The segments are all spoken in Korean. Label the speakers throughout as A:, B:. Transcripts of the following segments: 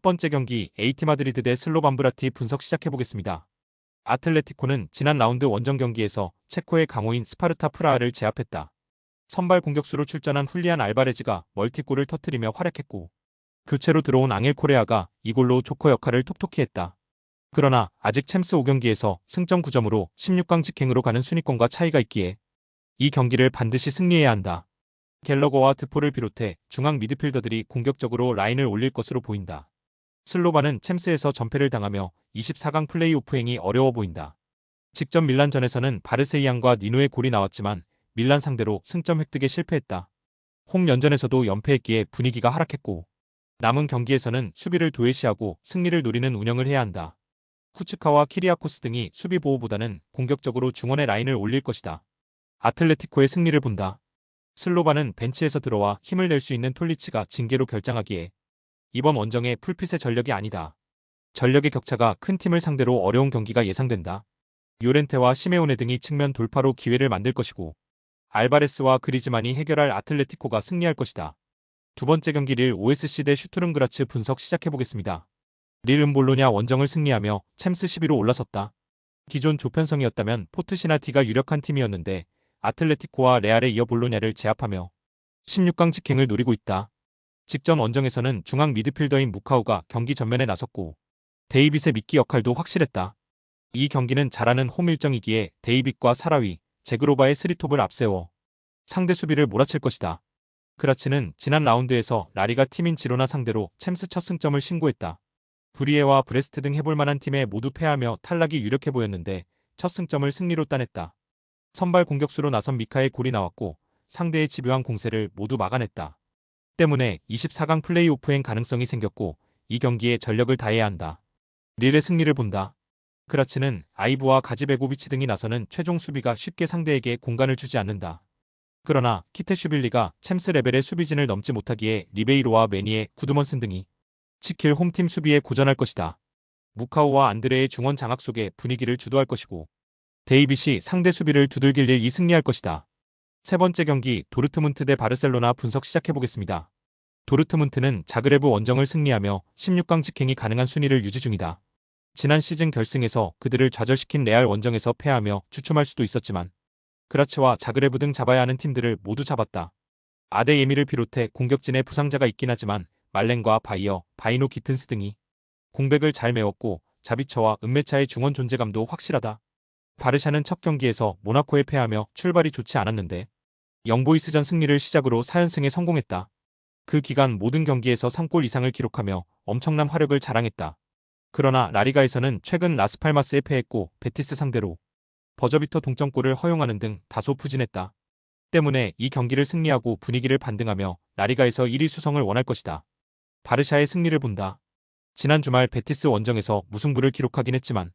A: 번째 경기 AT 마드리드 대 슬로반 브라티 분석 시작해보겠습니다. 아틀레티코는 지난 라운드 원정 경기에서 체코의 강호인 스파르타 프라하를 제압했다. 선발 공격수로 출전한 훌리안 알바레즈가 멀티골을 터뜨리며 활약했고, 교체로 들어온 앙헬 코레아가 이골로 조커 역할을 톡톡히 했다. 그러나 아직 챔스 5경기에서 승점 9점으로 16강 직행으로 가는 순위권과 차이가 있기에 이 경기를 반드시 승리해야 한다. 갤러거와 드포를 비롯해 중앙 미드필더들이 공격적으로 라인을 올릴 것으로 보인다. 슬로반은 챔스에서 전패를 당하며 24강 플레이오프행이 어려워 보인다. 직전 밀란전에서는 바르세이안과 니노의 골이 나왔지만 밀란 상대로 승점 획득에 실패했다. 홍연전에서도 연패했기에 분위기가 하락했고, 남은 경기에서는 수비를 도외시하고 승리를 노리는 운영을 해야 한다. 후츠카와 키리아코스 등이 수비 보호보다는 공격적으로 중원의 라인을 올릴 것이다. 아틀레티코의 승리를 본다. 슬로반은 벤치에서 들어와 힘을 낼 수 있는 톨리치가 징계로 결장하기에 이번 원정의 풀핏의 전력이 아니다. 전력의 격차가 큰 팀을 상대로 어려운 경기가 예상된다. 요렌테와 시메오네 등이 측면 돌파로 기회를 만들 것이고, 알바레스와 그리즈만이 해결할 아틀레티코가 승리할 것이다. 두 번째 경기 릴 OSC 대 슈투른그라츠 분석 시작해보겠습니다. 릴은 볼로냐 원정을 승리하며 챔스 10위로 올라섰다. 기존 조편성이었다면 포트시나티가 유력한 팀이었는데 아틀레티코와 레알에 이어 볼로냐를 제압하며 16강 직행을 노리고 있다. 직전 원정에서는 중앙 미드필더인 무카우가 경기 전면에 나섰고, 데이빗의 미끼 역할도 확실했다. 이 경기는 잘하는 홈 일정이기에 데이빗과 사라위, 제그로바의 스리톱을 앞세워 상대 수비를 몰아칠 것이다. 그라치는 지난 라운드에서 라리가 팀인 지로나 상대로 챔스 첫 승점을 신고했다. 브리에와 브레스트 등 해볼만한 팀에 모두 패하며 탈락이 유력해 보였는데 첫 승점을 승리로 따냈다. 선발 공격수로 나선 미카의 골이 나왔고 상대의 집요한 공세를 모두 막아냈다. 때문에 24강 플레이오프행 가능성이 생겼고 이 경기에 전력을 다해야 한다. 릴의 승리를 본다. 그라치는 아이브와 가지베고비치 등이 나서는 최종 수비가 쉽게 상대에게 공간을 주지 않는다. 그러나 키테슈빌리가 챔스 레벨의 수비진을 넘지 못하기에 리베이로와 매니에 구드먼슨 등이 지킬 홈팀 수비에 고전할 것이다. 무카우와 안드레의 중원 장악 속에 분위기를 주도할 것이고, 데이빗이 상대 수비를 두들길 일 승리할 것이다. 세 번째 경기 도르트문트 대 바르셀로나 분석 시작해보겠습니다. 도르트문트는 자그레브 원정을 승리하며 16강 직행이 가능한 순위를 유지 중이다. 지난 시즌 결승에서 그들을 좌절시킨 레알 원정에서 패하며 주춤할 수도 있었지만 그라츠와 자그레브 등 잡아야 하는 팀들을 모두 잡았다. 아데예미를 비롯해 공격진에 부상자가 있긴 하지만 말렌과 바이어, 바이노 기튼스 등이 공백을 잘 메웠고 자비처와 은메차의 중원 존재감도 확실하다. 바르샤는 첫 경기에서 모나코에 패하며 출발이 좋지 않았는데 영보이스전 승리를 시작으로 4연승에 성공했다. 그 기간 모든 경기에서 3골 이상을 기록하며 엄청난 화력을 자랑했다. 그러나 라리가에서는 최근 라스팔마스에 패했고 베티스 상대로 버저비터 동점골을 허용하는 등 다소 부진했다. 때문에 이 경기를 승리하고 분위기를 반등하며 라리가에서 1위 수성을 원할 것이다. 바르샤의 승리를 본다. 지난 주말 베티스 원정에서 무승부를 기록하긴 했지만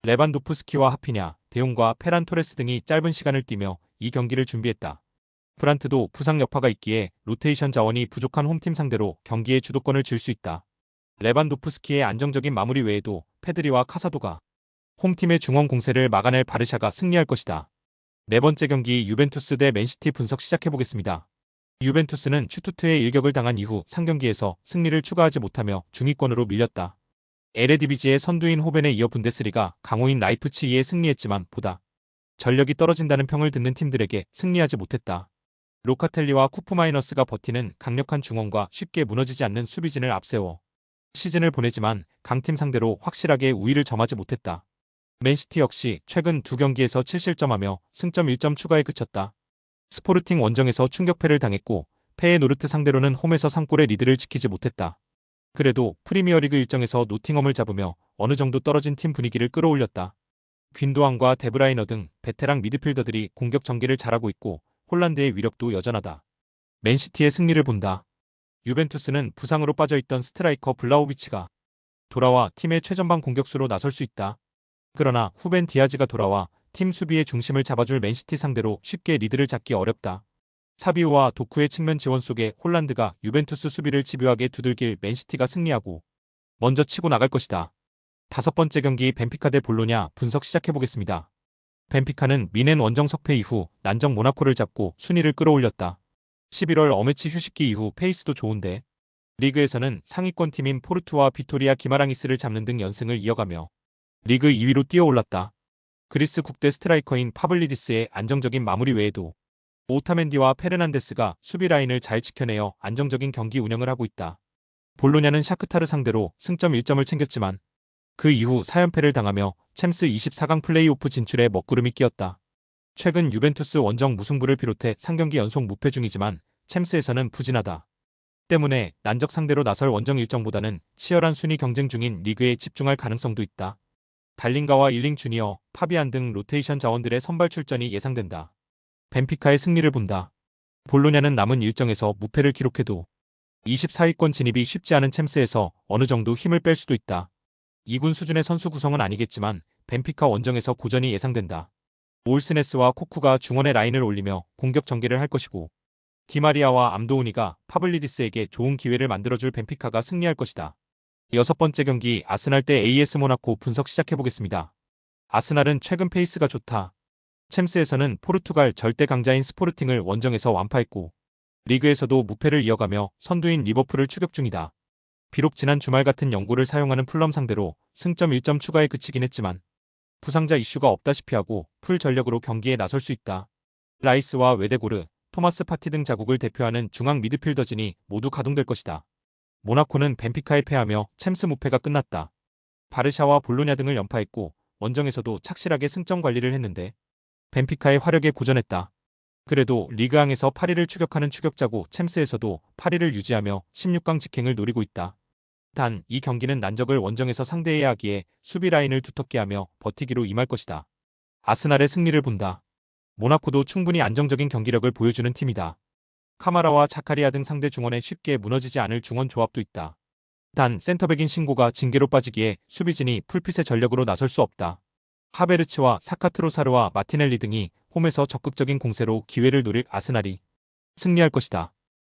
A: 레반도프스키와 하피냐, 데용과 페란 토레스 등이 짧은 시간을 뛰며 이 경기를 준비했다. 브란트도 부상 여파가 있기에 로테이션 자원이 부족한 홈팀 상대로 경기의 주도권을 쥘 수 있다. 레반도프스키의 안정적인 마무리 외에도 페드리와 카사도가 홈팀의 중원 공세를 막아낼 바르샤가 승리할 것이다. 네 번째 경기 유벤투스 대 맨시티 분석 시작해보겠습니다. 유벤투스는 슈투트의 일격을 당한 이후 3경기에서 승리를 추가하지 못하며 중위권으로 밀렸다. 에레디비지의 선두인 호벤에 이어 분데스리가 강호인 라이프치히에 승리했지만 보다 전력이 떨어진다는 평을 듣는 팀들에게 승리하지 못했다. 로카텔리와 쿠프마이너스가 버티는 강력한 중원과 쉽게 무너지지 않는 수비진을 앞세워 시즌을 보내지만 강팀 상대로 확실하게 우위를 점하지 못했다. 맨시티 역시 최근 두 경기에서 7실점하며 승점 1점 추가에 그쳤다. 스포르팅 원정에서 충격패를 당했고 페에노르트 상대로는 홈에서 3골의 리드를 지키지 못했다. 그래도 프리미어리그 일정에서 노팅엄을 잡으며 어느 정도 떨어진 팀 분위기를 끌어올렸다. 균도안과 데브라이너 등 베테랑 미드필더들이 공격 전개를 잘하고 있고 홀란드의 위력도 여전하다. 맨시티의 승리를 본다. 유벤투스는 부상으로 빠져있던 스트라이커 블라호비치가 돌아와 팀의 최전방 공격수로 나설 수 있다. 그러나 후벤 디아즈가 돌아와 팀 수비의 중심을 잡아줄 맨시티 상대로 쉽게 리드를 잡기 어렵다. 사비오와 도쿠의 측면 지원 속에 홀란드가 유벤투스 수비를 집요하게 두들길 맨시티가 승리하고 먼저 치고 나갈 것이다. 다섯 번째 경기 벤피카 대 볼로냐 분석 시작해보겠습니다. 벤피카는 미넨 원정 석패 이후 난정 모나코를 잡고 순위를 끌어올렸다. 11월 어매치 휴식기 이후 페이스도 좋은데 리그에서는 상위권 팀인 포르투와 비토리아 기마랑이스를 잡는 등 연승을 이어가며 리그 2위로 뛰어올랐다. 그리스 국대 스트라이커인 파블리디스의 안정적인 마무리 외에도 오타멘디와 페르난데스가 수비 라인을 잘 지켜내어 안정적인 경기 운영을 하고 있다. 볼로냐는 샤크타르 상대로 승점 1점을 챙겼지만 그 이후 4연패를 당하며 챔스 24강 플레이오프 진출에 먹구름이 끼었다. 최근 유벤투스 원정 무승부를 비롯해 3경기 연속 무패 중이지만 챔스에서는 부진하다. 때문에 난적 상대로 나설 원정 일정보다는 치열한 순위 경쟁 중인 리그에 집중할 가능성도 있다. 달링가와 일링 주니어, 파비안 등 로테이션 자원들의 선발 출전이 예상된다. 벤피카의 승리를 본다. 볼로냐는 남은 일정에서 무패를 기록해도 24위권 진입이 쉽지 않은 챔스에서 어느 정도 힘을 뺄 수도 있다. 2군 수준의 선수 구성은 아니겠지만 벤피카 원정에서 고전이 예상된다. 올스네스와 코쿠가 중원의 라인을 올리며 공격 전개를 할 것이고 디마리아와 암도우니가 파블리디스에게 좋은 기회를 만들어줄 벤피카가 승리할 것이다. 6번째 경기 아스날 대 AS 모나코 분석 시작해보겠습니다. 아스날은 최근 페이스가 좋다. 챔스에서는 포르투갈 절대 강자인 스포르팅을 원정에서 완파했고 리그에서도 무패를 이어가며 선두인 리버풀을 추격 중이다. 비록 지난 주말 같은 연고를 사용하는 풀럼 상대로 승점 1점 추가에 그치긴 했지만 부상자 이슈가 없다시피 하고 풀 전력으로 경기에 나설 수 있다. 라이스와 웨데고르, 토마스 파티 등 자국을 대표하는 중앙 미드필더진이 모두 가동될 것이다. 모나코는 벤피카에 패하며 챔스 무패가 끝났다. 바르샤와 볼로냐 등을 연파했고 원정에서도 착실하게 승점 관리를 했는데 벤피카의 화력에 고전했다. 그래도 리그왕에서 8위를 추격하는 추격자고 챔스에서도 8위를 유지하며 16강 직행을 노리고 있다. 단, 이 경기는 난적을 원정에서 상대해야 하기에 수비 라인을 두텁게 하며 버티기로 임할 것이다. 아스날의 승리를 본다. 모나코도 충분히 안정적인 경기력을 보여주는 팀이다. 카마라와 자카리아 등 상대 중원에 쉽게 무너지지 않을 중원 조합도 있다. 단, 센터백인 신고가 징계로 빠지기에 수비진이 풀핏의 전력으로 나설 수 없다. 하베르츠와 사카트로사르와 마티넬리 등이 홈에서 적극적인 공세로 기회를 노릴 아스날이 승리할 것이다.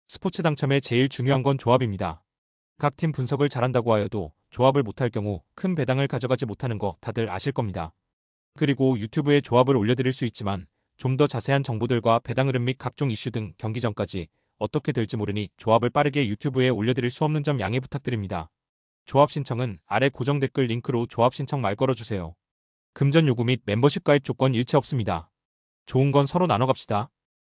A: 스포츠 당첨에 제일 중요한 건 조합입니다. 각 팀 분석을 잘한다고 하여도 조합을 못할 경우 큰 배당을 가져가지 못하는 거 다들 아실 겁니다. 그리고 유튜브에 조합을 올려드릴 수 있지만 좀 더 자세한 정보들과 배당 흐름 및 각종 이슈 등 경기 전까지 어떻게 될지 모르니 조합을 빠르게 유튜브에 올려드릴 수 없는 점 양해 부탁드립니다. 조합 신청은 아래 고정 댓글 링크로 조합 신청 말 걸어주세요. 금전 요구 및 멤버십 가입 조건 일체 없습니다. 좋은 건 서로 나눠 갑시다.